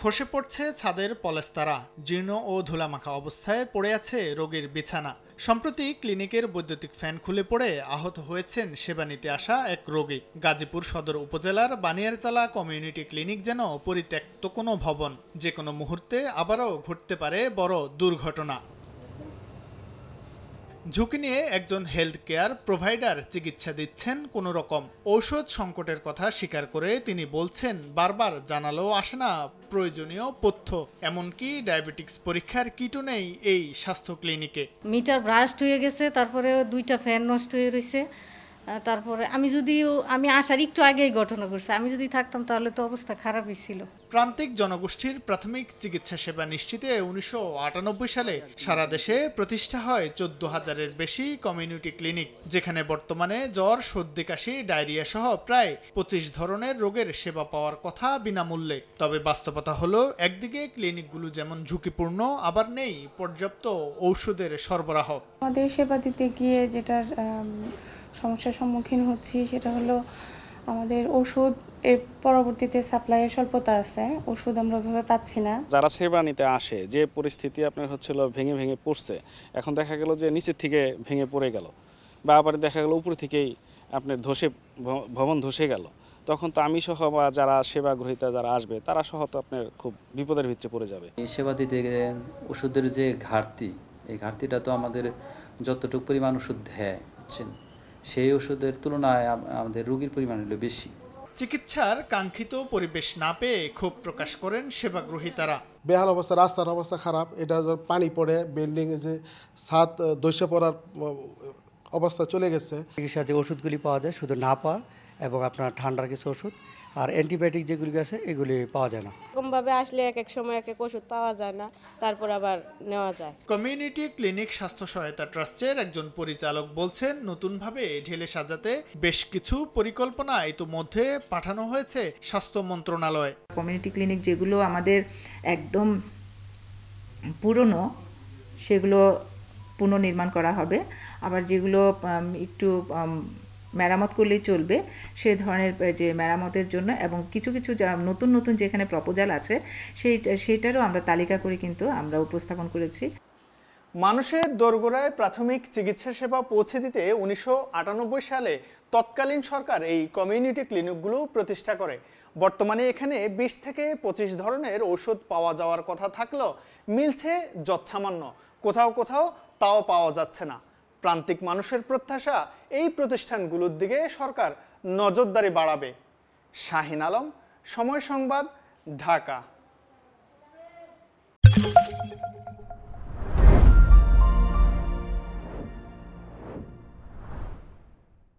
খসে পড়ছে ছাদের পলেস্তারা, জীর্ণ ও ধুলামাখা অবস্থায় পড়ে আছে রোগীর বিছানা। সম্প্রতি ক্লিনিকের বৈদ্যুতিক ফ্যান খুলে পড়ে আহত হয়েছেন সেবা নিতে আসা এক রোগী। গাজীপুর সদর উপজেলার বানিয়ারচালা কমিউনিটি ক্লিনিক যেন পরিত্যক্ত কোনো ভবন, যে কোনো মুহূর্তে আবারও ঘটতে পারে বড় দুর্ঘটনা। ঝুঁকি নিয়ে একজন হেলথ কেয়ার প্রোভাইডার চিকিৎসা দিচ্ছেন কোনো রকম। ঔষধ সংকটের কথা স্বীকার করে তিনি বলছেন, বারবার জানালেও আসে না প্রয়োজনীয় তথ্য। এমনকি ডায়াবেটিক্স পরীক্ষার কিটও নেই এই স্বাস্থ্য ক্লিনিকে। মিটার ব্রাস্ট হয়ে গেছে, তারপরে 2টা ফ্যান নষ্ট হয়ে রয়েছে। তারপরে আমি আসার একটু আগেই ঘটনা ঘটছে, আমি যদি থাকতাম তাহলে তো অবস্থা খারাপই ছিল। প্রান্তিক জনগোষ্ঠীর প্রাথমিক চিকিৎসা সেবা নিশ্চিতে 1998 সালে সারা দেশে প্রতিষ্ঠা হয় 14,000-এর বেশি কমিউনিটি ক্লিনিক, যেখানে বর্তমানে জ্বর, সর্দি, কাশি, ডায়রিয়া সহ প্রায় 25 ধরনের রোগের সেবা পাওয়ার কথা বিনামূল্যে। তবে বাস্তবতা হলো, একদিকে ক্লিনিকগুলো যেমন ঝুঁকিপূর্ণ, আবার নেই পর্যাপ্ত ঔষধের সরবরাহ। আমাদের সেবা দিতে গিয়ে যেটার সমস্যার সম্মুখীন হচ্ছি সেটা হলো আমাদের ওষুধ এর পরবর্তীতে সাপ্লাইয়ের স্বল্পতা আছে, ওষুধ আমরা ওইভাবে পাচ্ছি না। যারা সেবা নিতে আসে, যে পরিস্থিতি আপনার হচ্ছিল ভেঙে ভেঙে পড়ছে, এখন দেখা গেল যে নিচের থেকে ভেঙে পড়ে গেল, বা আবার দেখা গেল উপর থেকেই আপনার ভবন ধসে গেল, তখন তো আমি সহ বা যারা সেবা গ্রহীতা যারা আসবে তারা সহ তো আপনার খুব বিপদের ভিতরে পড়ে যাবে। সেবা দিতে গেলে ওষুধের যে ঘাটতি, এই ঘাটতিটা তো আমাদের যতটুকু পরিমাণ ওষুধ দেয় হচ্ছেন, সেই ওষুধের তুলনায় আমাদের রোগীর পরিমাণ হলো বেশি। চিকিৎসার কাঙ্ক্ষিত পরিবেশ না পেয়ে ক্ষোভ প্রকাশ করেন সেবাগ্রহীতারা। বেহাল অবস্থা, রাস্তার অবস্থা খারাপ, এটা পানি পড়ে বিল্ডিং যে ছাদ ধসে পড়ার অবস্থা চলে গেছে। চিকিৎসা যে ওষুধগুলি পাওয়া যায় শুধু না পাওয়া, এবং আপনার ঠান্ডার কিছু ওষুধ আর অ্যান্টিবায়োটিক যেগুলি আছে এগুলি পাওয়া যায় না। এরকমভাবে আসলে এক সময় এক ওষুধ পাওয়া যায় না, তারপর আবার নেওয়া যায়। কমিউনিটি ক্লিনিক স্বাস্থ্য সহায়তা ট্রাস্টের একজন পরিচালক বলছেন, নতুনভাবে ঢেলে সাজাতে বেশ কিছু পরিকল্পনা ইতোমধ্যে পাঠানো হয়েছে স্বাস্থ্য মন্ত্রণালয়ে। কমিউনিটি ক্লিনিক যেগুলো আমাদের একদম পুরনো, সেগুলো পুনর্নির্মাণ করা হবে। আবার যেগুলো একটু মেরামত করলেই চলবে, সে ধরনের যে মেরামতের জন্য, এবং কিছু কিছু যা নতুন নতুন যেখানে প্রপোজাল আছে সেইটারও আমরা তালিকা করে কিন্তু আমরা উপস্থাপন করেছি। মানুষের দোরগোড়ায় প্রাথমিক চিকিৎসা সেবা পৌঁছে দিতে 1998 সালে তৎকালীন সরকার এই কমিউনিটি ক্লিনিকগুলো প্রতিষ্ঠা করে। বর্তমানে এখানে 20 থেকে 25 ধরনের ঔষধ পাওয়া যাওয়ার কথা থাকলেও মিলছে যৎসামান্য, কোথাও কোথাও তাও পাওয়া যাচ্ছে না। প্রান্তিক মানুষের প্রত্যাশা, এই প্রতিষ্ঠানগুলোর দিকে সরকার নজরদারি বাড়াবে। শাহিন আলম, সময় সংবাদ, ঢাকা।